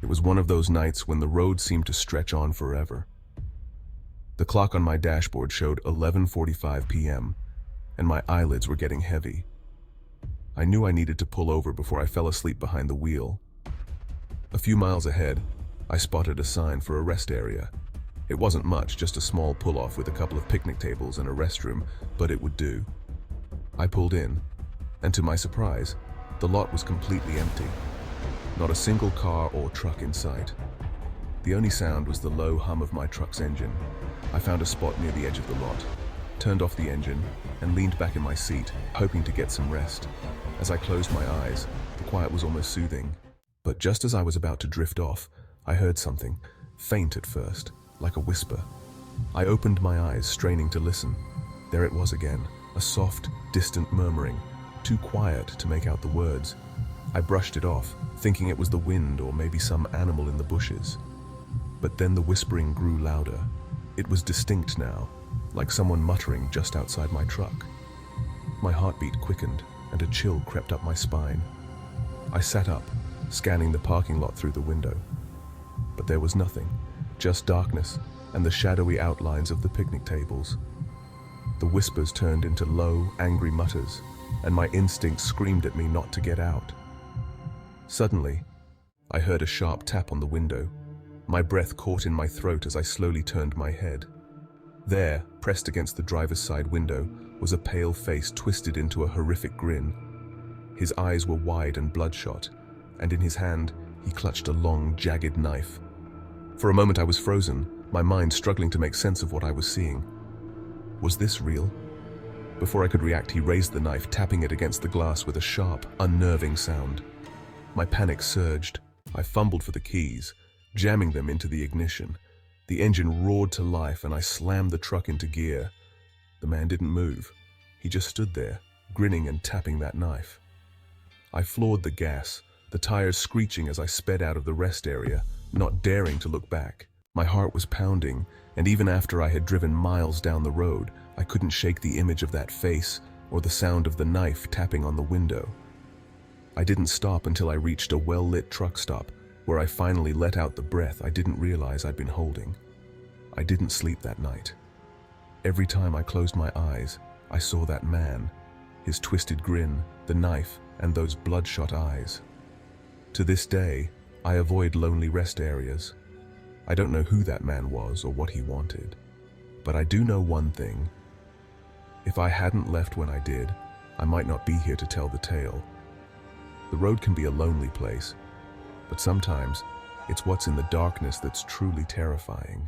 It was one of those nights when the road seemed to stretch on forever. The clock on my dashboard showed 11:45 p.m., and my eyelids were getting heavy. I knew I needed to pull over before I fell asleep behind the wheel. A few miles ahead, I spotted a sign for a rest area. It wasn't much, just a small pull-off with a couple of picnic tables and a restroom, but it would do. I pulled in, and to my surprise, the lot was completely empty. Not a single car or truck in sight. The only sound was the low hum of my truck's engine. I found a spot near the edge of the lot, turned off the engine, and leaned back in my seat, hoping to get some rest. As I closed my eyes, the quiet was almost soothing. But just as I was about to drift off, I heard something, faint at first, like a whisper. I opened my eyes, straining to listen. There it was again, a soft, distant murmuring, too quiet to make out the words. I brushed it off, thinking it was the wind or maybe some animal in the bushes. But then the whispering grew louder. It was distinct now, like someone muttering just outside my truck. My heartbeat quickened, and a chill crept up my spine. I sat up, scanning the parking lot through the window. But there was nothing, just darkness and the shadowy outlines of the picnic tables. The whispers turned into low, angry mutters, and my instinct screamed at me not to get out. Suddenly, I heard a sharp tap on the window. My breath caught in my throat as I slowly turned my head. There, pressed against the driver's side window, was a pale face twisted into a horrific grin. His eyes were wide and bloodshot, and in his hand, he clutched a long, jagged knife. For a moment I was frozen, my mind struggling to make sense of what I was seeing. Was this real? Before I could react, he raised the knife, tapping it against the glass with a sharp, unnerving sound. My panic surged. I fumbled for the keys, jamming them into the ignition. The engine roared to life, and I slammed the truck into gear. The man didn't move. He just stood there, grinning and tapping that knife. I floored the gas, the tires screeching as I sped out of the rest area, not daring to look back. My heart was pounding, and even after I had driven miles down the road, I couldn't shake the image of that face or the sound of the knife tapping on the window. I didn't stop until I reached a well-lit truck stop, where I finally let out the breath I didn't realize I'd been holding. I didn't sleep that night. Every time I closed my eyes, I saw that man, his twisted grin, the knife, and those bloodshot eyes. To this day, I avoid lonely rest areas. I don't know who that man was or what he wanted, but I do know one thing. If I hadn't left when I did, I might not be here to tell the tale. The road can be a lonely place, but sometimes it's what's in the darkness that's truly terrifying.